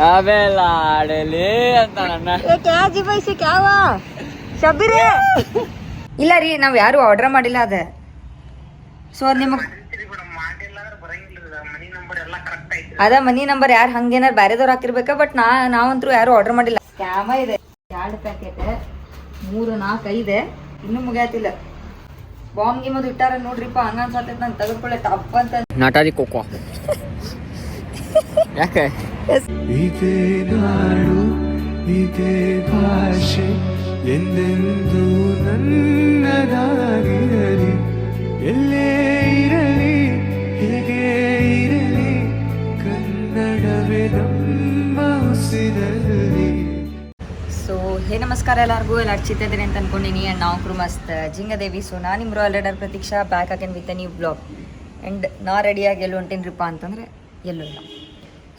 ಆಮೇಲೆ ಆಡಲಿ ಅಂತ ನನ್ನ ಶಬೀರೇ ಇಲ್ಲ ರೀ ನಾವ್ ಯಾರು ಆರ್ಡರ್ ಮಾಡಿಲ್ಲ ಅದ ಸೊ ನಿಮಗ್ ಅದ ಮನಿ ನಂಬರ್ ಯಾರು ಹಂಗೇನಾರ ಬ್ಯಾರೆದವ್ರು ಹಾಕಿರ್ಬೇಕ ಬಟ್ ನಾವಂತೂ ಯಾರು ಆರ್ಡರ್ ಮಾಡಿಲ್ಲ. ಸ್ಕ್ಯಾಮ ಇದೆ 2 ಪ್ಯಾಕೆಟ್ 3 4 5 ಇನ್ನೂ ಮುಗಿಯಾತಿಲ್ಲ. ಬಾಂಬ್ ಗಿಮ್ಮದು ಇಟ್ಟಾರ ನೋಡ್ರಿಪ್ಪ ಹಂಗ ಅನ್ಸತೈತೆ ನಂಗೆ ತೆಗೆದುಕೊಳ್ಳೆ ಟಪ್ ಅಂತ ನಾಟಾದಿ ಕೋಕೋ ಯಾಕೆ ಇದೇ ನಾಡು ಇದೇ ಭಾಷೆ ಎಂದೆಂದು ನನ್ನದಾಗಿರಲಿ ಎಲ್ಲೇ ಇರಲಿ ಹೇಗೆ ಇರಲಿ ಕನ್ನಡವೇ ನಮ್ಮ ಉಸಿರಲ್ಲಿ. ಸೊ ಹೇ ನಮಸ್ಕಾರ ಎಲ್ಲರಿಗೂ ಎಲ್ಲ ಚಿತ್ತಿದ್ದೀರಿ ಅಂತ ಅನ್ಕೊಂಡಿನಿ ಆ್ಯಂಡ್ ನಾವು ಕೂಡ ಮಸ್ತ್ ಜಿಂಗದೇವಿ. ಸೊ ನಾನು ನಿಮ್ಮ ಆಲ್ರೆಡರ್ Pratiksha back again with new blog and ನಾ ರೆಡಿಯಾಗಿ ಎಲ್ಲಿ ಹೊಂಟೀನಿರಿಪ್ಪ ಅಂತಂದರೆ ಎಲ್ಲೂ ಇಲ್ಲ.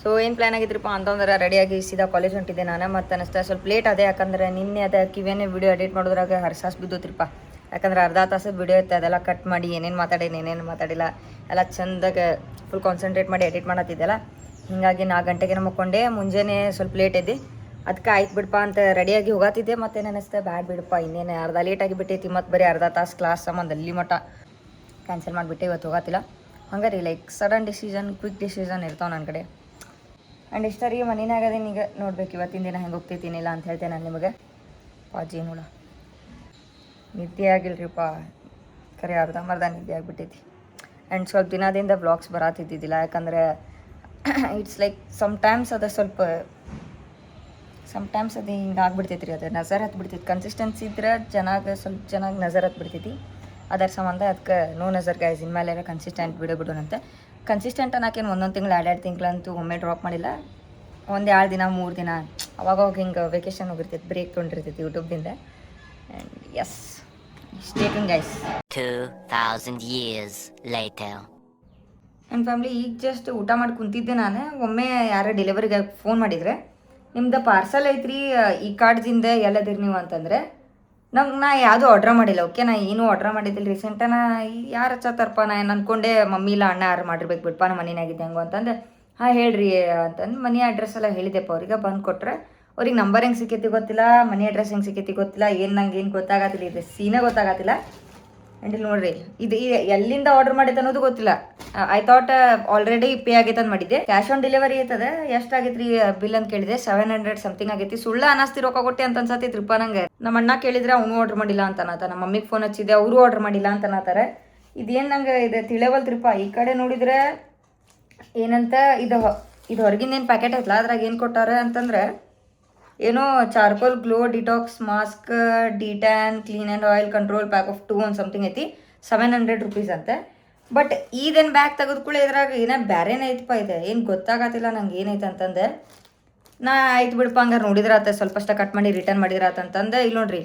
ಸೊ ಏನು ಪ್ಲ್ಯಾನ್ ಆಗಿದ್ರಪ್ಪ ಅಂತಂದ್ರೆ ರೆಡಿಯಾಗಿ ಸೀದಾ ಕಾಲೇಜ್ ಹೊಂಟಿದ್ದೆ ನಾನು. ಮತ್ತು ಅನ್ನಿಸ್ತಾ ಸ್ವಲ್ಪ ಲೇಟ್ ಅದೇ ಯಾಕಂದರೆ ನಿನ್ನೆ ಅದೇ ಕಿವೇನೇ ವಿಡಿಯೋ ಎಡಿಟ್ ಮಾಡೋದ್ರಾಗ ಹರ್ಸಾಸ್ ಬಿದ್ದೋತ್ರಿಪ್ಪ. ಯಾಕಂದ್ರೆ ಅರ್ಧ ತಾಸದ ವಿಡಿಯೋ ಇತ್ತು ಅದೆಲ್ಲ ಕಟ್ ಮಾಡಿ ಏನೇನು ಮಾತಾಡಿಲ್ಲ ಎಲ್ಲ ಚಂದಾಗೆ ಫುಲ್ ಕಾನ್ಸಂಟ್ರೇಟ್ ಮಾಡಿ ಎಡಿಟ್ ಮಾಡತ್ತಿದ್ದೆಲ್ಲ. ಹೀಗಾಗಿ 4 ಗಂಟೆಗೆ ಮುಕ್ಕೊಂಡೆ. ಮುಂಜಾನೆ ಸ್ವಲ್ಪ ಲೇಟ್ ಇದ್ದೆ ಅದಕ್ಕೆ ಆಯ್ತು ಬಿಡಪ್ಪ ಅಂತ ರೆಡಿಯಾಗಿ ಹೋಗತ್ತಿದ್ದೆ. ಮತ್ತೇನು ಅನ್ನಿಸ್ತೆ ಬ್ಯಾಡ್ ಬಿಡಪ್ಪ ಇನ್ನೇನು ಅರ್ಧ ಲೇಟಾಗಿ ಬಿಟ್ಟೈತಿ ಮತ್ತು ಬರೀ ಅರ್ಧ ತಾಸು ಕ್ಲಾಸ್ ಸಂಬಂಧ ಅಲ್ಲಿ ಮಟ್ಟ ಕ್ಯಾನ್ಸಲ್ ಮಾಡಿಬಿಟ್ಟೆ ಇವತ್ತು ಹೋಗತ್ತಿಲ್ಲ. ಹಂಗೆ ರೀ like sudden decision quick decision ಇರ್ತಾವೆ ನನ್ನ ಕಡೆ. ಆ್ಯಂಡ್ ಇಷ್ಟ ರೀ ಮನಿನಾಗ ಅದೇನು ಈಗ ನೋಡ್ಬೇಕು ಇವತ್ತಿನ ದಿನ ಹೆಂಗೆ ಹೋಗ್ತೈತೀನಿಲ್ಲ ಅಂತ ಹೇಳ್ತೇನೆ ನಾನು ನಿಮಗೆ. ಪಾಜಿ ನೋಡ ನಿದ್ದೆ ಆಗಿಲ್ರಿಪ್ಪ ಖರೆ ಅರ್ಧಂಬರ್ಧ ನಿದ್ದೆ ಆಗಿಬಿಟ್ಟೈತಿ. ಆ್ಯಂಡ್ ಸ್ವಲ್ಪ ದಿನದಿಂದ ವ್ಲಾಗ್ಸ್ ಬರತ್ತಿದ್ದಿದ್ದಿಲ್ಲ ಯಾಕಂದರೆ ಇಟ್ಸ್ ಲೈಕ್ ಸಮ್ಟೈಮ್ಸ್ ಅದು ಹಿಂಗೆ ಆಗ್ಬಿಡ್ತೈತಿ ರೀ. ಅದು ನಜರ್ ಹತ್ಬಿಡ್ತೈತಿ. ಕನ್ಸಿಸ್ಟೆನ್ಸಿ ಇದ್ರೆ ಸ್ವಲ್ಪ ಚೆನ್ನಾಗಿ ನಜರ್ ಹತ್ಬಿಡ್ತೈತಿ. ಅದರ ಸಂಬಂಧ ಅದಕ್ಕೆ ನೋ ನಜರ್ ಗೈಸ್ ಇನ್ಮೇಲೆ ಕನ್ಸಿಸ್ಟೆಂಟ್ ಬಿಡೋಣಂತೆ. ಕನ್ಸಿಸ್ಟೆಂಟ್ ಅನ್ನೋಕೇನು 1 ತಿಂಗಳು 2 ತಿಂಗಳಂತೂ ಒಮ್ಮೆ ಡ್ರಾಪ್ ಮಾಡಿಲ್ಲ. 1-2 ದಿನ 3 ದಿನ ಅವಾಗ ಹಿಂಗೆ ವೆಕೇಶನ್ ಹೋಗಿರ್ತೈತಿ ಬ್ರೇಕ್ ತೊಗೊಂಡಿರ್ತೈತಿ ಯೂಟ್ಯೂಬ್ದಿಂದ. And yes stay tune guys. 2000 years later. And family ಈಗ ಜಸ್ಟ್ ಊಟ ಮಾಡಿ ಕುಂತಿದ್ದೆ ನಾನು. ಒಮ್ಮೆ ಯಾರೋ ಡೆಲಿವರಿಗೆ ಫೋನ್ ಮಾಡಿದರೆ ನಿಮ್ದು ಪಾರ್ಸಲ್ ಐತ್ರಿ ಈ ಕಾರ್ಡ್ದಿಂದ ಎಲ್ಲದಿರಿ ನೀವು ಅಂತಂದರೆ ನಾ ಯಾವುದೂ ಆರ್ಡ್ರ್ ಮಾಡಿಲ್ಲ. ಓಕೆ ನಾ ಏನೂ ಆರ್ಡ್ರ್ ಮಾಡಿದ್ದಿಲ್ಲ ರೀಸೆಂಟ. ನಾ ಯಾರು ಹಚ್ಚತ್ತಾರಪ್ಪ ನಾ ಏನು ಅಂದ್ಕೊಂಡೆ ಮಮ್ಮಿ ಇಲ್ಲ ಅಣ್ಣ ಯಾರು ಮಾಡಿರ್ಬೇಕು ಬಿಡಪ್ಪ ನಾ ಮನೆಯಾಗಿದ್ದೆ ಹೆಂಗೋ ಅಂತಂದು ಹಾಂ ಹೇಳ್ರಿ ಅಂತಂದು ಮನೆ ಅಡ್ರೆಸ್ ಎಲ್ಲ ಹೇಳಿದೆಪ್ಪ ಅವ್ರಿಗೆ. ಬಂದು ಕೊಟ್ಟರೆ ಅವ್ರಿಗೆ ನಂಬರ್ ಹೆಂಗೆ ಸಿಕ್ಕೈತಿ ಗೊತ್ತಿಲ್ಲ, ಮನೆ ಅಡ್ರೆಸ್ ಹೆಂಗೆ ಸಿಕ್ಕೈತಿ ಗೊತ್ತಿಲ್ಲ, ನಂಗೆ ಏನು ಗೊತ್ತಾಗತ್ತಿಲ್ಲ. ಇದು ಸೀನೇ ಗೊತ್ತಾಗತ್ತಿಲ್ಲ. ಆ್ಯಂಡ್ ಇಲ್ಲಿ ನೋಡ್ರಿ ಇದು ಎಲ್ಲಿಂದ ಆರ್ಡರ್ ಮಾಡಿದ್ದು ಅನ್ನೋದು ಗೊತ್ತಿಲ್ಲ. ಐ ಥಾಟ್ ಆಲ್ರೆಡಿ ಪೇ ಆಗೈತೆ ಅಂತ ಮಾಡಿದ್ದೆ. ಕ್ಯಾಶ್ ಆನ್ ಡೆಲಿವರಿ ಐತದ ಎಷ್ಟಾಗೈತೆ ರೀ ಬಿಲ್ ಅಂತ ಕೇಳಿದೆ. 700 ಸಮಥಿಂಗ್ ಆಗೈತಿ. ಸುಳ್ಳ ಅನಸ್ತಿ ರೊಕ್ಕ ಕೊಟ್ಟೆ ಅಂತ ಅನ್ಸತ್ತೈತ್ರಿಪ್ಪ ನಂಗೆ. ನಮ್ಮ ಅಣ್ಣ ಕೇಳಿದ್ರೆ ಅವನು ಆರ್ಡರ್ ಮಾಡಿಲ್ಲ ಅಂತ ಅನ್ನತ್ತ. ನಮ್ಮ ಮಮ್ಮಿಗೆ ಫೋನ್ ಹಚ್ಚಿದೆ ಅವರು ಆರ್ಡರ್ ಮಾಡಿಲ್ಲ ಅಂತ ಅನ್ನತ್ತಾರೆ. ಇದೇನು ನಂಗೆ ಇದು ತಿಳಿಯವಲ್ತ್ರಿಪ್ಪ. ಈ ಕಡೆ ನೋಡಿದರೆ ಏನಂತ ಇದು ಹೊರಗಿಂದೇನು ಪ್ಯಾಕೆಟ್ ಐತಲ್ಲ ಅದ್ರಾಗ ಏನು ಕೊಟ್ಟಾರ ಅಂತಂದ್ರೆ ಏನೋ charcoal glow detox mask de-tan clean and oil control pack of 2 ಒಂದು ಸಮಥಿಂಗ್ ಐತಿ. 700 ರೂಪೀಸ್ ಅಂತೆ. ಬಟ್ ಇದೇನು ಬ್ಯಾಗ್ ತೆಗೆದುಕೊಳ್ಳಿ ಇದ್ರಾಗ ಏನೋ ಬೇರೆನೇ ಐತಪ್ಪ. ಇದೆ ಏನು ಗೊತ್ತಾಗತ್ತಿಲ್ಲ ನಂಗೆ ಏನೈತೆ ಅಂತಂದೆ. ನಾ ಆಯ್ತು ಬಿಡಪ್ಪ ಹಂಗಾರೆ ನೋಡಿದ್ರೆ ಆತ ಸ್ವಲ್ಪಷ್ಟ ಕಟ್ ಮಾಡಿ ರಿಟರ್ನ್ ಮಾಡಿದ್ರೆ ಆತಂತಂದೆ. ಇಲ್ಲಿ ನೋಡ್ರಿ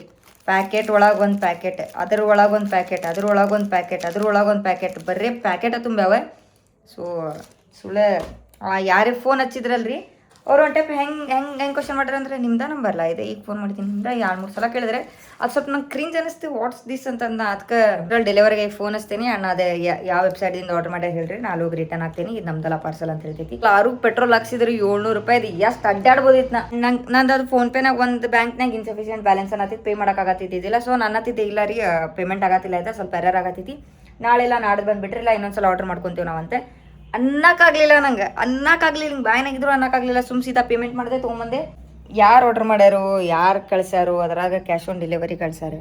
ಪ್ಯಾಕೆಟ್ ಒಳಗೆ ಒಂದು ಪ್ಯಾಕೆಟ್, ಅದ್ರ ಒಳಗೊಂದು ಪ್ಯಾಕೆಟ್, ಅದ್ರ ಒಳಗೊಂದು ಪ್ಯಾಕೆಟ್, ಅದ್ರ ಒಳಗೊಂದು ಪ್ಯಾಕೆಟ್, ಬರೀ ಪ್ಯಾಕೆಟ ತುಂಬ್ಯಾವ. ಸೊ ಸುಳ್ಳೆ ಯಾರಿಗೆ ಫೋನ್ ಹಚ್ಚಿದ್ರಲ್ರಿ ಅವ್ರು ಒಂದು ಟೈಪ್ ಹೆಂಗೆ ಕ್ವಶನ್ ಮಾಡ್ರಿ ಅಂದರೆ ನಿಮ್ದ ನಂಬರ್ಲ ಇದೆ ಈಗ ಫೋನ್ ಮಾಡ್ತೀನಿ ನಿಮ್ದು 2-3 ಸಲ ಕೇಳಿದ್ರೆ ಅದು ಸ್ವಲ್ಪ ನಂಗೆ ಕ್ರಿಂಜ್ ಅನ್ನಿಸ್ತು. ವಾಟ್ಸ್ ದಿಸ್ ಅಂತಂದು ಅದಕ್ಕೆ ಡೆಲಿವರಿಗೆ ಫೋನ್ ಹಚ್ತೀನಿ ಅಣ್ಣ ಅದೇ ಯಾವ ವೆಬ್ಸೈಟಿಂದ ಆರ್ಡರ್ ಮಾಡಿ ಹೇಳ್ರಿ ನಾನು ಹೋಗಿ ರಿಟರ್ನ್ ಹಾಕ್ತೀನಿ. ಇದು ನಮ್ದಲ್ಲ ಪಾರ್ಸಲ್ ಅಂತ ಹೇಳ್ತೈತಿ. 6 ಪೆಟ್ರೋಲ್ ಹಾಕ್ಸಿದ್ರೆ 700 ರೂಪಾಯಿ. ಇದು ಎಷ್ಟು ಅಡ್ಡಾಡ್ಬೋದಿತ್ತು. ನಂದು ಅದು ಫೋನ್ಪೇನಾಗ ಒಂದು ಬ್ಯಾಂಕ್ನಾಗ ಇನ್ಸಫಿಷಿಯೆಂಟ್ ಬ್ಯಾಲೆನ್ಸ್ ಅನ್ನತ್ತಿದ್ದು ಪೇ ಮಾಡೋಕ್ಕಾಗತ್ತಿದ್ದಿಲ್ಲ. ಸೊ ನಾನು ಅನ್ನತ್ತಿದ್ದೆ ಇಲ್ಲ ರೀ ಪೇಮೆಂಟ್ ಆಗತ್ತಿಲ್ಲ ಆಯ್ತಾ ಸ್ವಲ್ಪ ಎರರ್ ಆಗತ್ತೈತಿ, ನಾಳೆಲ್ಲ ನಾಡ್ದು ಬಂದುಬಿಟ್ರಿಲ್ಲ ಇನ್ನೊಂದ್ಸಲ ಆರ್ಡರ್ ಮಾಡ್ಕೊತೀವಿ ನಾವಂತೆ. ಅನ್ನಕ್ಕಾಗಲಿಲ್ಲ ನಂಗೆ ಹಿಂಗೆ ಬಾಯಿನಾಗಿದ್ರು ಅನ್ನಕ್ಕಾಗಲಿಲ್ಲ. ಸೀದಾ ಪೇಮೆಂಟ್ ಮಾಡಿದೆ ತೊಗೊಂಬಂದೆ. ಯಾರು ಆರ್ಡರ್ ಮಾಡ್ಯಾರು ಯಾರು ಕಳ್ಸ್ಯಾರು ಅದ್ರಾಗ ಕ್ಯಾಶ್ ಆನ್ ಡೆಲಿವರಿ ಕಳ್ಸ್ಯಾರ.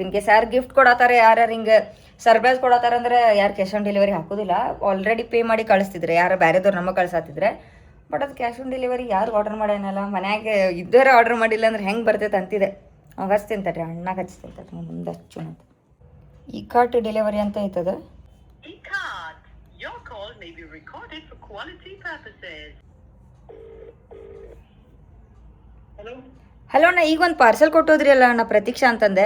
ಇನ್ ಕೇಸ್ ಯಾರು ಗಿಫ್ಟ್ ಕೊಡತ್ತಾರೆ ಯಾರು ಹಿಂಗೆ ಸರ್ಪ್ರೈಸ್ ಕೊಡತ್ತಾರ ಅಂದ್ರೆ ಯಾರು ಕ್ಯಾಶ್ ಆನ್ ಡೆಲಿವರಿ ಹಾಕೋದಿಲ್ಲ. ಆಲ್ರೆಡಿ ಪೇ ಮಾಡಿ ಕಳಿಸ್ತಿದ್ರೆ ಯಾರು ಬೇರೆದವ್ರು ನಮಗೆ ಕಳ್ಸಾತಿದ್ರೆ. ಬಟ್ ಅದು ಕ್ಯಾಶ್ ಆನ್ ಡೆಲಿವರಿ ಯಾರು ಆರ್ಡರ್ ಮಾಡ್ಯಾನಲ್ಲ ಮನ್ಯಾಗ ಇದ್ದವರೇ ಆರ್ಡರ್ ಮಾಡಿಲ್ಲ ಅಂದ್ರೆ ಹೆಂಗೆ ಬರ್ತೈತೆ ಅಂತಿದೆ. ಅವಾಗ ಹಚ್ತೀನಿ ತಡ್ರಿ ಅಣ್ಣಾಗ ಹಚ್ತೀನಿ ತಡ್ರಿ ಮುಂದೆ ಹಚ್ಚು ಅಂತ. ಈ ಕಾರ್ಟ್ ಡೆಲಿವರಿ ಅಂತ ಐತದ. Your call may be recorded for quality purposes. Hello ಅಣ್ಣ ಈಗ ಒಂದು ಪಾರ್ಸಲ್ ಕೊಟ್ಟೋದ್ರಿ ಅಲ್ಲ ಅಣ್ಣ ಪ್ರತೀಕ್ಷಾ ಅಂತಂದೆ.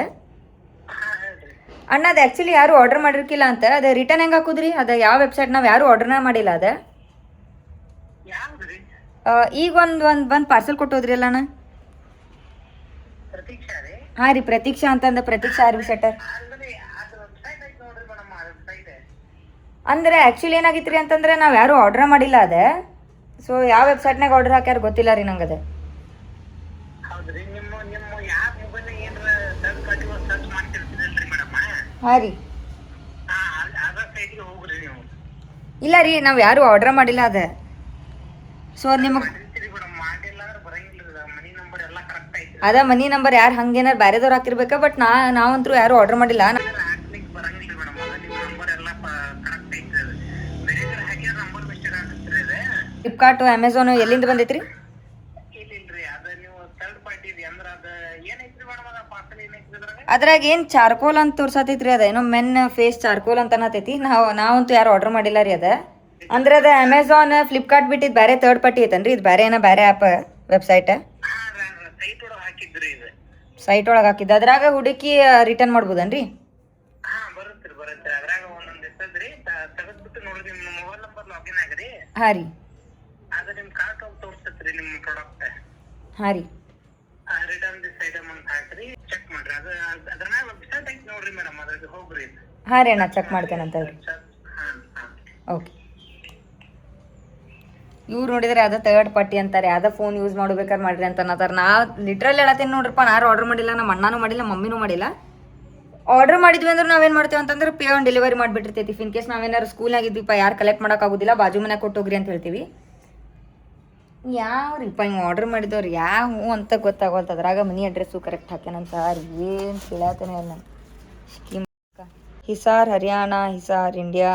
ಅಣ್ಣ ಅದು ಆ್ಯಕ್ಚುಲಿ ಯಾರು ಆರ್ಡರ್ ಮಾಡಿರ್ಕಿಲ್ಲ ಅಂತ. ಅದು ರಿಟರ್ನ್ ಹೆಂಗೆ ಹಾಕೋದ್ರಿ? ಅದು ಯಾವ ವೆಬ್ಸೈಟ್ ನಾವು ಯಾರು ಆರ್ಡರ್ನ ಮಾಡಿಲ್ಲ ಅದು. ಈಗ ಒಂದು ಪಾರ್ಸಲ್ ಕೊಟ್ಟೋದ್ರಿ ಅಲ್ಲ ಅಣ್ಣ. ಹಾಂ ರೀ ಪ್ರತೀಕ್ಷಾ ಅಂತಂದ ಪ್ರತೀಕ್ಷಾ ಆರ್ವಿ ಸೆಟರ್. ಅಂದರೆ ಆ್ಯಕ್ಚುಲಿ ಏನಾಗಿತ್ತು ರೀ ಅಂತಂದರೆ ನಾವು ಯಾರೂ ಆರ್ಡ್ರ್ ಮಾಡಿಲ್ಲ ಅದೇ. ಸೊ ಯಾವ ವೆಬ್ಸೈಟ್ನಾಗ ಆರ್ಡರ್ ಹಾಕ್ಯಾರ ಗೊತ್ತಿಲ್ಲ ರೀ ನಂಗೆ ಅದು. ಹೌದ್ರಿ ನಿಮ್ಮ ಯಾವ ಮೊಬೈಲ್ ಏನಾರ ಥರ್ಡ್ ಪಾರ್ಟಿ ಸರ್ಚ್ ಮಾಡ್ತಿರ್ತೀರಲ್ರಿ ಮೇಡಮ್? ಹಾಂ ರೀ. ಅದ ಸೈಟ್ಗೆ ಹೋಗ್ರಿ ನೀವು. ಇಲ್ಲ ರೀ, ನಾವು ಯಾರು ಆರ್ಡರ್ ಮಾಡಿಲ್ಲ ಅದ. ಸೊ ನಿಮಗೆ ಮೇಡಮ್ ಮಾಡಿಲ್ಲ ಅಂದ್ರೆ ಬರಂಗಿಲ್ಲ. ಮನಿ ನಂಬರ್ ಎಲ್ಲ ಕರೆಕ್ಟ್ ಐತಿ. ಅದ ಮನಿ ನಂಬರ್ ಯಾರು ಹಂಗೇನಾರು ಬೇರೆದವ್ರು ಹಾಕಿರ್ಬೇಕಾ, ಬಟ್ ನಾವಂತೂ ಯಾರು ಆರ್ಡರ್ ಮಾಡಿಲ್ಲ. ಹಾಕ್ಲಿಕ್ಕೆ ಬರಂಗಿಲ್ಲ ಮೇಡಮ್. ಅದ ನಿಮ್ಮ ನಂಬರ್ ಎಲ್ಲ ಕರೆಕ್ಟ್ ಐತಿ. ಅದು ಬೇರೆ ಹಾಕಿದ್ರೆ ನಂಬರ್ ಮಿಸ್ಟೇಕ್ ಆಗುತ್ತೆ ಇದೆ. ಫ್ಲಿಪ್ಕಾರ್ಟು ಅಮೆಝಾನು ಎಲ್ಲಿಂದ ಬಂದೈತ್ರಿ? ಇಲ್ಲಿಲ್ರಿ, ಅದ ನೀವು ಥರ್ಡ್ ಪಾರ್ಟಿ ಇದೆ ಅಂದ್ರೆ ಅದ ಏನೈತ್ರಿ ಮೇಡಮ್? ಅದ ಪಾರ್ಸಲ್ ಏನೈತ್ರಿ ಅದ್ರಾಗ? ಅದ್ರಾಗ ಏನು ಚಾರ್ಕೋಲ್ ಅಂತ ತೋರ್ಸತೈತ್ರಿ. ಅದ ಏನೋ ಮೆನ್ ಫೇಸ್ ಚಾರ್ಕೋಲ್ ಅಂತ ಅನ್ನತೈತಿ. ನಾವಂತೂ ಯಾರು ಆರ್ಡರ್ ಮಾಡಿಲ್ಲ ರೀ ಅದ. ಅಂದ್ರೆ ಅದು ಅಮೆಝಾನ್ ಫ್ಲಿಪ್ಕಾರ್ಟ್ ಬಿಟ್ಟಿದ್ದು ಬೇರೆ ಥರ್ಡ್ ಪಾರ್ಟಿ ಐತನ್ರಿ, ಇದು ಬೇರೆ ಏನೋ ಬೇರೆ ಆ್ಯಪ್ ವೆಬ್ಸೈಟ್ ಸೈಟ್ ಒಳಗೆ ಹಾಕಿದ್ರಿ ಇದು. ಸೈಟ್ ಒಳಗೆ ಹಾಕಿದ್ದು. ಅದ್ರಾಗ ಹುಡುಕಿ ರಿಟರ್ನ್ ಮಾಡ್ಬೋದನ್ರಿ? ಬರುತ್ತೆ ಅದ್ರಾಗ ಒಂದೊಂದು ಇರ್ತದ್ರಿ. ತೆಗೆದ್ಬಿಟ್ಟು ನೋಡ್ರಿ, ನಿಮ್ಮ ಮೊಬೈಲ್ ನಂಬರ್ ಲಾಗಿನ್ ಆಗ್ರಿ. ಹಾಂ ರೀ. ಅದ ನಿಮ್ ಕಾರ್ಟ್ ಹೋಗಿ ತೋರಿಸ್ತೈತ್ರಿ ನಿಮ್ಮ ಪ್ರಾಡಕ್ಟ್. ಹಾಂ ರೀ. ರಿಟರ್ನ್ ದಿಸ್ ಐಟಮ್ ಅಂತ ಹಾಕ್ರಿ, ಚೆಕ್ ಮಾಡ್ರಿ. ಅದ್ರ ಮ್ಯಾಗ ವೆಬ್ಸೈಟ್ ಐತಿ ನೋಡ್ರಿ ಮೇಡಮ್, ಅದ್ರಾಗ ಹೋಗ್ರಿ. ಹಾಂ ರೀ, ನಾ ಚೆಕ್ ಮಾಡ್ತೇನಂತ. ಓಕೆ. ಇವ್ರು ನೋಡಿದ್ರೆ ಅದ ಥರ್ಡ್ ಪಾರ್ಟಿ ಅಂತಾರೆ, ಅದ ಫೋನ್ ಯೂಸ್ ಮಾಡ್ಬೇಕಾದ್ರೆ ಮಾಡ್ರಿ ಅಂತ ಅನ್ನತಾರೆ. ನಾ ಲಿಟ್ರಲ್ ಹೇಳತ್ತೇನೆ ನೋಡ್ರಪ್ಪ, ನಾರು ಆರ್ಡರ್ ಮಾಡಿಲ್ಲ, ನಮ್ಮ ಅಣ್ಣನೂ ಮಾಡಿಲ್ಲ, ಮಮ್ಮಿನೂ ಮಾಡಿಲ್ಲ. ಆರ್ಡರ್ ಮಾಡಿದ್ವಿ ಅಂದ್ರೆ ನಾವೇನು ಮಾಡ್ತೇವೆ ಅಂತಂದ್ರೆ ಪೇ ಆನ್ ಡೆಲಿವರಿ ಮಾಡಿಬಿಟ್ಟಿರ್ತೈತಿ. ಇನ್ ಕೇಸ್ ನಾವೇನಾರು ಸ್ಕೂಲ್ನಾಗಿದ್ದೀವಪ್ಪ, ಯಾರು ಕಲೆಕ್ಟ್ ಮಾಡೋಕ್ಕಾಗೋದಿಲ್ಲ, ಬಾಜು ಮನೆಗೆ ಕೊಟ್ಟೋಗ್ರಿ ಅಂತ ಹೇಳ್ತೀವಿ. ಯಾವ್ರಿಪ್ಪ ಹಿಂಗೆ ಆರ್ಡರ್ ಮಾಡಿದವ್ರು ಯಾವ ಅಂತ ಗೊತ್ತಾಗೋಲ್ತ. ಅದ್ರಾಗ ಮನಿ ಅಡ್ರೆಸ್ಸು ಕರೆಕ್ಟ್ ಹಾಕ್ಯಾನಂತ. ಏನು ಕೇಳತ್ತೇನೆ ಅಲ್ಲ ನಾನು. Scheme Hisar Haryana, Hisar India.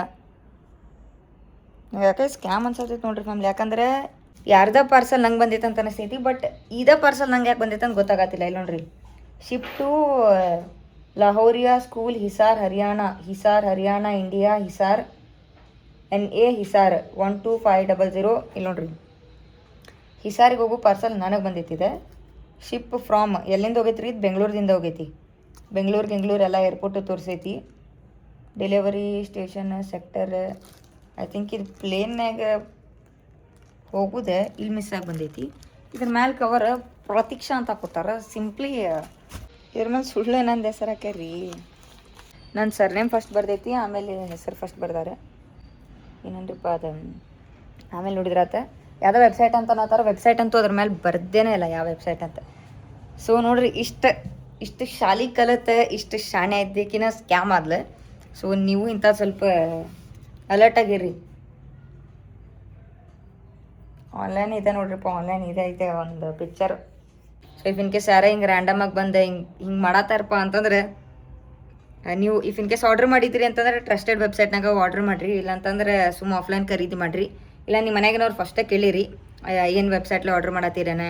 ಯಾಕೆ ಸ್ಕ್ಯಾಮ್ ಅನ್ಸತೈತೆ ನೋಡ್ರಿ ಫ್ಯಾಮ್ಲಿ. ಯಾಕಂದ್ರೆ ಯಾರ್ದ ಪಾರ್ಸಲ್ ನಂಗೆ ಬಂದೈತೆ ಅಂತ ಅನಿಸ್ತೈತಿ, ಬಟ್ ಇದೇ ಪಾರ್ಸಲ್ ನಂಗೆ ಯಾಕೆ ಬಂದೈತೆ ಅಂತ ಗೊತ್ತಾಗತ್ತಿಲ್ಲ. ಇಲ್ಲಿ ನೋಡ್ರಿ, ship to Lahoriya school, Hisar Haryana India, Hisar NA Hisar 12500. ಇಲ್ಲಿ ನೋಡ್ರಿ, ಹಿಸಾರಿಗೆ ಹೋಗೋ ಪಾರ್ಸಲ್ ನನಗೆ ಬಂದೈತಿದೆ. ಶಿಪ್ ಫ್ರಾಮ್ ಎಲ್ಲಿಂದ ಹೋಗೈತಿ ರೀ? ಇದು ಬೆಂಗಳೂರಿಂದ ಹೋಗೈತಿ. ಬೆಂಗಳೂರು ಎಲ್ಲ ಏರ್ಪೋರ್ಟ್ ತೋರಿಸೈತಿ. Delivery station sector I think ಇದು ಪ್ಲೇನ್ನಾಗ ಹೋಗುದೆ. ಇಲ್ಲಿ ಮಿಸ್ ಆಗಿ ಬಂದೈತಿ. ಇದ್ರ ಮ್ಯಾಲೆ ಕವರ್ ಪ್ರತೀಕ್ಷಾ ಅಂತ ಕೊಟ್ಟಾರ. ಸಿಂಪ್ಲಿ ಇದ್ರ ಮೇಲೆ ಸುಳ್ಳು ನಂದು ಹೆಸರು ಹಾಕ್ಯಾರೀ. ನನ್ನ ಸರ್ನೇಮ್ ಫಸ್ಟ್ ಬರ್ದೈತಿ, ಆಮೇಲೆ ಹೆಸರು ಫಸ್ಟ್ ಬರ್ದಾರೆ. ಏನನ್ರಿಪ್ಪ ಅದು ಆಮೇಲೆ ನೋಡಿದ್ರಾತ ಯಾವುದೋ ವೆಬ್ಸೈಟ್ ಅಂತ ಅನ್ನತ್ತಾರ. ವೆಬ್ಸೈಟ್ ಅಂತೂ ಅದ್ರ ಮೇಲೆ ಬರ್ದೇನೇ ಇಲ್ಲ ಯಾವ ವೆಬ್ಸೈಟ್ ಅಂತ. ಸೊ ನೋಡ್ರಿ, ಇಷ್ಟು ಶಾಲಿ ಕಲತೆ ಇಷ್ಟು ಶಾಣೆ ಇದ್ದಕ್ಕಿನ ಸ್ಕ್ಯಾಮ್ ಆದ್ಲ. ಸೊ ನೀವು ಇಂಥ ಸ್ವಲ್ಪ ಅಲರ್ಟ್ ಆಗಿರ್ರಿ. ಆನ್ಲೈನ್ ಇದೆ ನೋಡ್ರಿಪ್ಪ, ಆನ್ಲೈನ್ ಇದೆ ಐತೆ ಒಂದು picture. So if in case ಯಾರ ಹಿಂಗೆ ರ್ಯಾಂಡಮಾಗಿ ಬಂದು ಹಿಂಗೆ ಮಾಡತ್ತಾರಪ್ಪ ಅಂತಂದ್ರೆ, ನೀವು ಇಫ್ ಇನ್ ಕೇಸ್ ಆರ್ಡರ್ ಮಾಡಿದ್ರಿ ಅಂತಂದ್ರೆ ಟ್ರಸ್ಟೆಡ್ ವೆಬ್ಸೈಟ್ನಾಗ ಆರ್ಡರ್ ಮಾಡಿರಿ. ಇಲ್ಲಾಂತಂದ್ರೆ ಸುಮ್ಮ ಆಫ್ಲೈನ್ ಖರೀದಿ ಮಾಡಿರಿ. ಇಲ್ಲ ನಿಮ್ಮ ಮನೆಗಿನವ್ರು ಫಸ್ಟೇ ಕೇಳಿರಿ, ಏನು ವೆಬ್ಸೈಟ್ಲಿ ಆರ್ಡರ್ ಮಾಡತ್ತೀರೇನ,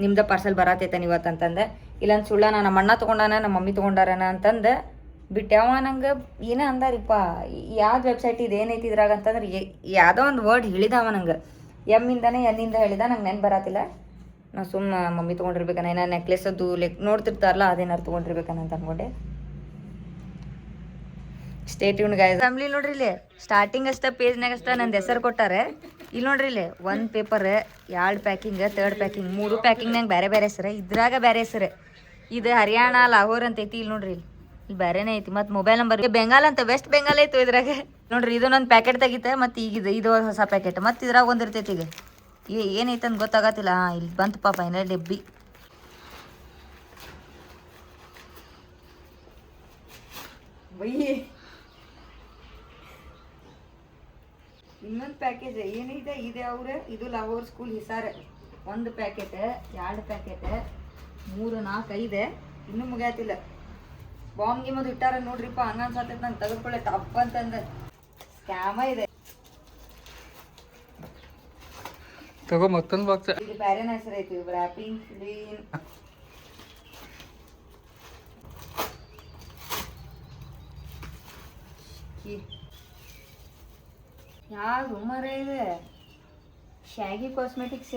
ನಿಮ್ದು ಪಾರ್ಸಲ್ ಬರತೈತೆ ಇವತ್ತು ಅಂತಂದೆ. ಇಲ್ಲಂತ ಸುಳ್ಳ ನಮ್ಮ ಅಣ್ಣ ತೊಗೊಂಡಾನ, ನಮ್ಮ ಮಮ್ಮಿ ತೊಗೊಂಡಾರನ ಅಂತಂದು ಬಿಟ್ಟಾವ. ನಂಗೆ ಏನೇ ಅಂದಾರಿಪ್ಪ, ಯಾವ್ದು ವೆಬ್ಸೈಟ್ ಇದು ಏನೈತಿ ಇದ್ರಾಗ ಅಂತಂದ್ರೆ ಯಾವುದೋ ಒಂದು ವರ್ಡ್ ಹೇಳಿದವ ನಂಗೆ. ಎನ್ನಿಂದ ಹೇಳಿದ, ನಂಗೆ ನೆನ್ಪು ಬರತ್ತಿಲ್ಲ. ನಾ ಸುಮ್ಮ ಮಮ್ಮಿ ತೊಗೊಂಡಿರ್ಬೇಕನ, ಏನೋ ನೆಕ್ಲೆಸ್ ಅದು ನೋಡ್ತಿರ್ತಾರಲ್ಲ ಅದೇನಾರು ತೊಗೊಂಡಿರ್ಬೇಕನ ಅಂತ ಅನ್ಕೊಂಡೆ. Stay tune guys. ಫ್ಯಾಮಿಲಿ ನೋಡ್ರಿ, ಇಲ್ಲಿ ಸ್ಟಾರ್ಟಿಂಗ್ ಅಷ್ಟ ಪೇಜ್ನಾಗ ಅಷ್ಟ ನಂದು ಹೆಸರು ಕೊಟ್ಟಾರೆ. ಇಲ್ಲಿ ನೋಡ್ರಿ, ಇಲ್ಲಿ 1 ಪೇಪರ್, 2 ಪ್ಯಾಕಿಂಗ್, 3 ಪ್ಯಾಕಿಂಗ್, 3 ಪ್ಯಾಕಿಂಗ್ನಾಗ ಬೇರೆ ಹೆಸರು, ಇದ್ರಾಗ ಬೇರೆ ಹೆಸರು. ಇದು ಹರಿಯಾಣ ಲಾಹೋರ್ ಅಂತ ಐತಿ. ಇಲ್ಲಿ ನೋಡ್ರಿ, ಇಲ್ಲಿ ಬೇರೆನೇ ಐತಿ. ಮತ್ತು ಮೊಬೈಲ್ ನಂಬರ್ ಬೆಂಗಾಲ್ ಅಂತ, ವೆಸ್ಟ್ ಬೆಂಗಾಲ್ ಐತು ಇದ್ರಾಗ. ನೋಡ್ರಿ, ಇದು ನನ್ನ ಪ್ಯಾಕೆಟ್ ತೆಗಿತೆ, ಮತ್ತು ಈಗ ಇದು ಹೊಸ ಪ್ಯಾಕೆಟ್, ಮತ್ತು ಇದ್ರಾಗ ಒಂದಿರ್ತೈತಿ. ಈಗ ಏನೈತೆ ಅಂತ ಗೊತ್ತಾಗತ್ತಿಲ್ಲ. ಇಲ್ಲಿ ಬಂತಪ್ಪ ಫೈನಲ್ ಡೆಬ್ಬಿ. ಇನ್ನೊಂದು ಪ್ಯಾಕೇಜ್ ಏನೈತೆ ಇದೆ ಅವ್ರೆ. ಇದು Lahore school Hisar 1 packet, 2 packet, 3, 4, 5 ಇನ್ನೂ ಮುಗಿಯತಿಲ್ಲ. ಬಾಂಬ್ ಗಿಮ್ಮದು ಇಟ್ಟಾರ ನೋಡ್ರಿಪ್ಪ. ಹಂಗ ಅನ್ಸತ್ತೈತೆ ನಂಗೆ ತೆಗೆದುಕೊಳ್ಳೆ ಟಪ್ ಅಂತಂದ. ಸ್ಕ್ಯಾಮ ಇದೆ. ತಗೋ ಮತ್ತೊಂದು ಬಾಕ್ಸ್. ಇದು ಬೇರೆನ ಹೆಸರು ಐತಿ. Wrapping clean. ಯಾವುದು ಮರ ಇದೆ? ಶಾಗಿ ಕಾಸ್ಮೆಟಿಕ್ಸ್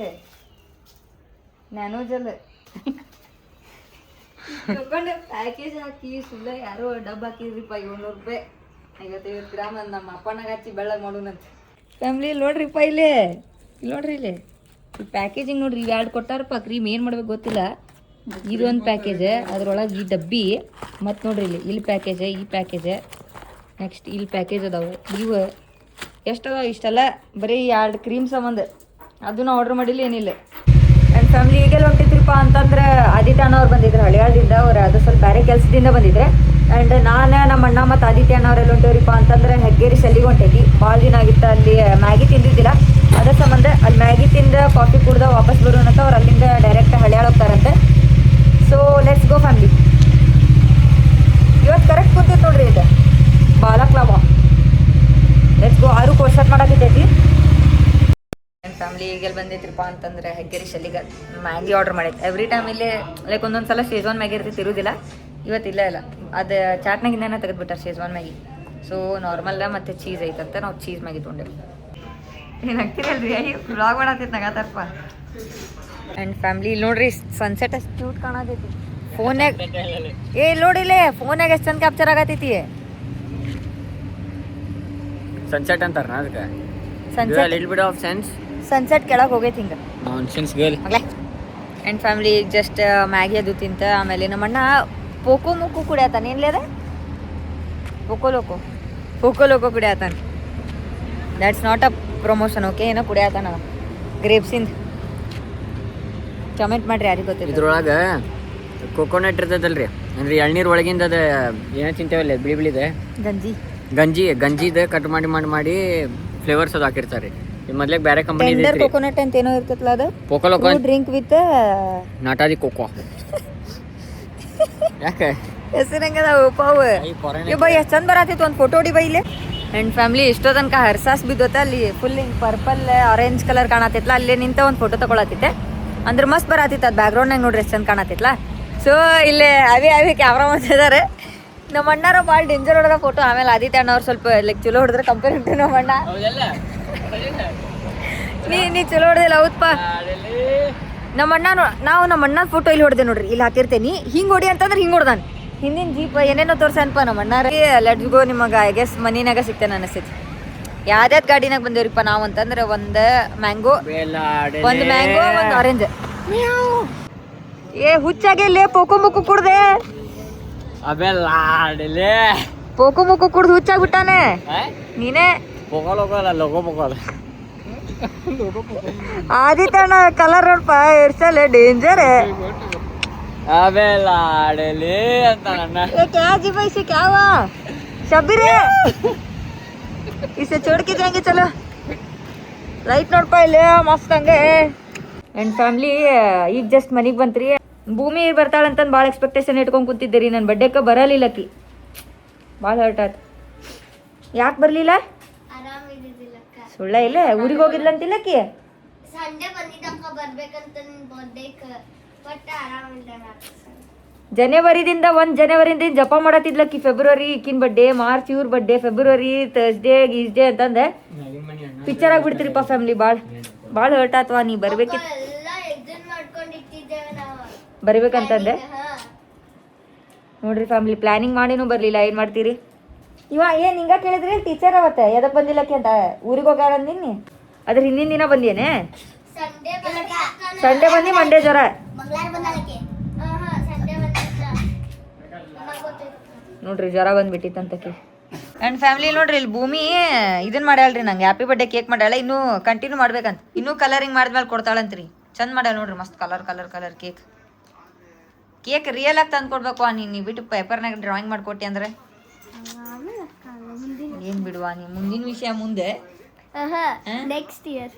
ನ್ಯಾನೋಜಲ್ ತಗೊಂಡು ಪ್ಯಾಕೇಜ್ ಹಾಕಿ ಸುಳ್ಳ ಯಾರೋ ಡಬ್ಬ ಹಾಕಿದ್ರಿಪ್ಪ. 700 ರೂಪಾಯಿ, 55 ಗ್ರಾಮ್. ಅಂದ್ ನಮ್ಮ ಅಪ್ಪನಾಗ ಹಚ್ಚಿ ಬೆಳ್ಳಗೆ ಮಾಡೋಣಂತ. ಫ್ಯಾಮ್ಲಿ ನೋಡ್ರಿಪ್ಪ, ಇಲ್ಲಿ ನೋಡ್ರಿ, ಇಲ್ಲಿ ಪ್ಯಾಕೇಜಿಂಗ್ ನೋಡ್ರಿ. 2 ಕೊಟ್ಟಾರಪ್ಪ ಕ್ರೀಮ್. ಏನು ಮಾಡ್ಬೇಕು ಗೊತ್ತಿಲ್ಲ. ಇದೊಂದು ಪ್ಯಾಕೇಜ್, ಅದ್ರೊಳಗೆ ಈ ಡಬ್ಬಿ. ಮತ್ತು ನೋಡ್ರಿ, ಇಲ್ಲಿ ಪ್ಯಾಕೇಜ್, ಈ ಪ್ಯಾಕೇಜ್, ನೆಕ್ಸ್ಟ್ ಇಲ್ಲಿ ಪ್ಯಾಕೇಜ್ ಅದಾವು. ಇವು ಎಷ್ಟದ ಇಷ್ಟೆಲ್ಲ ಬರೀ 2 ಕ್ರೀಮ್ ಸಂಬಂಧ ಅದನ್ನ ಆರ್ಡರ್ ಮಾಡಿಲ್ಲ ಏನಿಲ್ಲ. ನನ್ನ ಫ್ಯಾಮಿಲಿ ಈಗೆಲ್ಲ ಹೊಂಟಿದ್ರಿಪ್ಪ ಅಂತಂದ್ರೆ ಆದಿತ್ಯ ಅಣ್ಣ ಅವ್ರು ಬಂದಿದ್ರು ಹಳಿಯಾಳದಿಂದ. ಅವ್ರು ಅದು ಸ್ವಲ್ಪ ಬೇರೆ ಕೆಲಸದಿಂದ ಬಂದಿದ್ರೆ. ಆ್ಯಂಡ್ ನಾನು ನಮ್ಮ ಅಣ್ಣ ಮತ್ತು ಆದಿತ್ಯ ಅಣ್ಣ ಅವರೆಲ್ಲ ಹೊಂಟೇವ್ರಿಪ್ಪ ಅಂತಂದ್ರೆ ಹೆಗ್ಗೇರಿ ಸೆಲ್ಲಿಗೆ ಹೊಂಟೈತಿ. ಭಾಳ ದಿನ ಆಗಿತ್ತು, ಅಲ್ಲಿ ಮ್ಯಾಗಿ ತಿಂದಿದ್ದಿಲ್ಲ. ಅದ್ರ ಸಂಬಂಧ ಅಲ್ಲಿ ಮ್ಯಾಗಿ ತಿಂದ ಕಾಫಿ ಕುಡ್ದ ವಾಪಸ್ ಬರೋಣಂತ ಅವ್ರು ಅಲ್ಲಿಂದ ಡೈರೆಕ್ಟ್ ಹಳಿಯಾಳ ಹೋಗ್ತಾರಂತೆ. So let's go family. ಇವತ್ತು ಕರೆಕ್ಟ್ ಕೂತೈತೆ ನೋಡ್ರಿ ಇದು ಬಾಲಕ್ಲಾವ. Let's go. 6 ಕೋರ್ಸತ್ ಮಾಡಾಕೈತೈತಿ. ನನ್ನ ಫ್ಯಾಮಿಲಿ ಈಗೆಲ್ಲ ಬಂದೈತ್ರಿಪ್ಪ ಅಂತಂದ್ರೆ ಹೆಗ್ಗೇರಿ ಶೆಲ್ಲಿಗೆ ಮ್ಯಾಗಿ ಆರ್ಡರ್ ಮಾಡೈತೆ. ಎವ್ರಿ ಟೈಮ್ ಇಲ್ಲಿ ಲೈಕ್ ಒಂದೊಂದು ಸಲ ಶೇಜ್ವಾನ್ ಮ್ಯಾಗಿ ಇರ್ತೈತಿ, ಇರೋದಿಲ್ಲ. ಇವತ್ತಿಲ್ಲ ಇಲ್ಲ, ಅದು ಚಾಟ್ನಾಗಿಂದ ತೆಗೆದ್ಬಿಟ್ಟಾರೆ ಶೇಜ್ವಾನ್ ಮ್ಯಾಗಿ. ಸೊ ನಾರ್ಮಲ್ಲ ಮತ್ತು ಚೀಸ್ ಐತಂತ ನಾವು ಚೀಸ್ ಮ್ಯಾಗಿ ತೊಗೊಂಡೇವೆ. ಏನು ಹಾಕ್ತಿರಲ್ರಿ ವ್ಲಾಗ್ ಮಾಡತ್ತೈತೆ ನಗಾತಾರಪ್ಪ. ಆ್ಯಂಡ್ ಫ್ಯಾಮ್ಲಿ ಇಲ್ಲಿ ನೋಡ್ರಿ ಸನ್ಸೆಟ್ ಅಷ್ಟು ಕ್ಯೂಟ್ ಕಾಣತೈತಿ ಫೋನ್ಯಾಗ. ಇಲ್ಲಿ ನೋಡಿಲ್ಲೇ ಫೋನ್ಯಾಗ ಎಷ್ಟು ಚಂದ ಕ್ಯಾಪ್ಚರ್ ಆಗತೈತಿ. ಸನ್ಸೆಟ್ ಅಂತಾರ ಅದಕ್ಕೆ. Sunset little bit of sense. Sunset ಕೆಳಗೆ ಹೋಗೈತಿ ಹಿಂಗೆ ನಾನ್ಸೆನ್ಸ್ ಗರ್ಲ್. ಮಗಳೇ. ಆ್ಯಂಡ್ ಫ್ಯಾಮ್ಲಿ ಈಗ ಜಸ್ಟ್ ಮ್ಯಾಗಿ ಅದು ತಿಂತ ಆಮೇಲೆ ನಮ್ಮಣ್ಣ ಪೋಕೋ ಮುಕ್ಕು ಕುಡಿಯತಾನ. ಏನ್ಲೇ ಅದ ಪೋಕೋ ಲೋಕೋ ಕುಡಿಯತಾನ. That's not a promotion, okay. ಏನೋ ಕುಡಿಯತಾನ ಗ್ರೇಪ್ಸಿಂದ. ಕಮೆಂಟ್ ಮಾಡ್ರಿ ಯಾರಿಗೆ ಗೊತ್ತಿಲ್ಲ. ಇದ್ರೊಳಗೆ ಕೋಕೋನಟ್ ಇರ್ತೈತಲ್ರಿ, ಅಂದ್ರೆ ಎಳ್ನೀರ್ ಒಳಗಿಂದ ಅದು ಏನೋ ತಿಂತೇವಲ್ಲ ಬಿಳಿ ಬಿಳಿದೆ ಗಂಜಿದ ಕಟ್ ಮಾಡಿ ಫ್ಲೇವರ್ಸ್ ಅದು ಹಾಕಿರ್ತಾರೆ. ಮೊದ್ಲಿಗೆ ಬೇರೆ ಕಂಪನಿ ಟೆಂಡರ್ ಕೋಕೋನಟ್ ಅಂತ ಏನೋ ಇರ್ತೈತಲ್ಲ, ಅದು ಪೋಕೋ ಡ್ರಿಂಕ್ ವಿತ್ ನಾಟಾದಿ ಕೋಕೋ. ಯಾಕೆ ಹೆಸರು ಹೆಂಗದ ಪಾವು ಬೈ ಎಷ್ಟು ಚಂದ ಬರತ್ತಿತ್ತು. ಒಂದು ಫೋಟೋ ಹೊಡಿ ಬೈ ಇಲ್ಲಿ. ಆ್ಯಂಡ್ ಫ್ಯಾಮ್ಲಿ ಇಷ್ಟೋ ತನಕ ಹರ್ಸಾಸ್ ಬಿದ್ದೋತ ಅಲ್ಲಿ ಫುಲ್ ಹಿಂಗೆ ಪರ್ಪಲ್ ಆರೆಂಜ್ ಕಲರ್ ಕಾಣತ್ತಿತ್ತಲ್ಲ, ಅಲ್ಲೇ ನಿಂತ ಒಂದು ಫೋಟೋ ತಗೊಳತ್ತಿತ್ತೆ. ಅಂದ್ರೆ ಮಸ್ತ್ ಬರತ್ತಿತ್ತು ಅದು ಬ್ಯಾಕ್ಗ್ರೌಂಡ್ನಾಗ ನೋಡ್ರಿ ಎಷ್ಟು ಚಂದ ಕಾಣತ್ತಿತ್ತಲ್ಲ. ಸೊ ಇಲ್ಲಿ ಅವಿ ಕ್ಯಾಮ್ರಾ ಮಾಡ್ತಿದ್ದಾರೆ. ನಮ್ಮ ಅಣ್ಣಾರ ಭಾಳ ಡೇಂಜರ್ ಹೊಡೆದ ಫೋಟೋ. ಆಮೇಲೆ ಆದಿತ್ಯ ಅಣ್ಣ ಅವ್ರು ಸ್ವಲ್ಪ ಲೈಕ್ ಚಲೋ ಹೊಡೆದ್ರೆ ಕಂಪೇರ್ ಉಂಟು. ನಮ್ಮ ಅಣ್ಣ ನೀ ಚಲೋ ಹೊಡೆದಿಲ್ಲ ಹೌದಪ್ಪ. ನಮ್ಮ ಅಣ್ಣನ ಫೋಟೋ ಇಲ್ಲಿ ಹೊಡೆದೆ ನೋಡ್ರಿ, ಇಲ್ಲಿ ಹಾಕಿರ್ತೇನಿ. ಹಿಂಗೆ ಹೊಡಿ ಅಂತಂದ್ರೆ ಹಿಂಗೆ ಹೊಡ್ದಾನ. ಹಿಂದಿನ ಜೀಪ್ ಏನೇನೋ ತೋರ್ಸನಪ್ಪ ನಮ್ಮ ಅಣ್ಣಾರ. Let's go. ನಿಮಗೆ ಐ ಗೆಸ್ ಮನಿನಾಗ ಸಿಗ್ತೇನೆ ಅನಿಸ್ತೈತಿ. ಯಾವ್ದಾವ್ದು ಗಾಡಿನಾಗ ಬಂದೇವ್ರಿಪ್ಪ ನಾವು ಅಂತಂದ್ರೆ ಒಂದು ಮ್ಯಾಂಗೋ, ಒಂದು ಆರೆಂಜ್. ಹುಚ್ಚಾಗೆ ಪೋಕೋ ಮುಕ್ಕು ಕುಡ್ದೆ. ಪೋಕೋ ಮುಕ್ಕು ಕುಡ್ದು ಹುಚ್ಚಾಗ್ಬಿಟ್ಟಾನೆ ನೀನೇ. ಆದಿತ್ಯಣ್ಣ ಕಲರ್ ನೋಡ್ಪ ಇರ್ಸಲ್ಲ ಡೇಂಜರ್. क्या जी भाई से क्या हुआ शब्बीर इसे छोड़ के जाएंगे चलो. ಲೈಟ್ ನೋಡ್ಪ ಇಲ್ಲಿ ಮಸ್ತ್ ಹಂಗೆ. ಆ್ಯಂಡ್ ಫ್ಯಾಮ್ಲಿ ಈಗ ಜಸ್ಟ್ ಮನೆಗೆ ಬಂತ್ರಿ. ಭೂಮಿ ಬರ್ತಾಳಂತಂದು ಭಾಳ ಎಕ್ಸ್ಪೆಕ್ಟೇಷನ್ ಇಟ್ಕೊಂಡು ಕೂತಿದ್ದೆ ರೀ. ನನ್ನ ಬರ್ಡೇಕ್ಕೆ ಬರಲಿಲ್ಲಕ್ಕಿ, ಭಾಳ ಹರ್ಟ್ ಆಯ್ತು. ಯಾಕೆ ಬರಲಿಲ್ಲ? ಸುಳ್ಳ ಇಲ್ಲ, ಊರಿಗೆ ಹೋಗಿದ್ಲಂತಿಲ್ಲಕ್ಕಿ. ಜನವರಿದಿಂದ 1 ಜನವರಿಯಿಂದ ಜಪ ಮಾಡತ್ತಿದ್ಲಕ್ಕಿ. ಫೆಬ್ರವರಿ ಈಕಿನ ಬರ್ಡೇ, ಮಾರ್ಚ್ ಇವ್ರ ಬರ್ಡೇ, ಫೆಬ್ರವರಿ ಥರ್ಸ್ಡೇ ಗೀಸ್ಡೇ ಅಂತಂದೆ ಪಿಕ್ಚರ್ ಆಗಿಬಿಡ್ತೀರಿಪ್ಪ ಫ್ಯಾಮ್ಲಿ. ಭಾಳ ಹರ್ಟ್ ಆತ್ವಾ. ನೀ ಬರ್ಬೇಕಂತಂದೆ ನೋಡ್ರಿ ಫ್ಯಾಮ್ಲಿ. ಪ್ಲಾನಿಂಗ್ ಮಾಡಿನೂ ಬರಲಿಲ್ಲ. ಏನು ಮಾಡ್ತೀರಿ? ಏನು ಹಿಂಗ ಕೇಳಿದ್ರಿ ಟೀಚರ್ ಅವತ್ತೆ ಎದಕ್ಕೆ ಬಂದಿಲ್ಲಕ್ಕೆ ಅಂತ. ಊರಿಗೆ ಹೋಗ್ಯಾಳ ಅಂದಿನಿ. ಅದ್ರ ಹಿಂದಿನ ದಿನ ಬಂದೇನೆ. ಸಂಡೇ ಬಂದು ಮಂಡೇ ಜ್ವರ. ನೋಡ್ರಿ ಜ್ವರ ಬಂದ್ಬಿಟ್ಟಿತ್ತಂತಕಿ. ಆ್ಯಂಡ್ ಫ್ಯಾಮ್ಲಿ ನೋಡ್ರಿ ಇಲ್ಲಿ ಭೂಮಿ ಇದನ್ನ ಮಾಡ್ಯಾಳ್ರಿ ನಂಗೆ ಹ್ಯಾಪಿ ಬರ್ಡೇ ಕೇಕ್ ಮಾಡ್ಯಾಳ. ಇನ್ನೂ ಕಂಟಿನ್ಯೂ ಮಾಡ್ಬೇಕಂತ. ಇನ್ನೂ ಕಲರಿಂಗ್ ಮಾಡಿದ್ಮೇಲೆ ಕೊಡ್ತಾಳಂತ್ರಿ. ಚಂದ ಮಾಡ್ಯಾಳ ನೋಡ್ರಿ, ಮಸ್ತ್ ಕಲರ್ ಕೇಕ್ ರಿಯಲ್ ಆಗಿ ತಂದು ಕೊಡ್ಬೇಕು. ನೀ ಬಿಟ್ಟು ಪೇಪರ್ನಾಗ ಡ್ರಾಯಿಂಗ್ ಮಾಡ್ಕೊಟ್ಟಿ ಅಂದ್ರೆ ಏನ್ ಬಿಡುವ. ನೀ ಮುಂದಿನ ವಿಷಯ ಮುಂದೆ ನೆಕ್ಸ್ಟ್ ಇಯರ್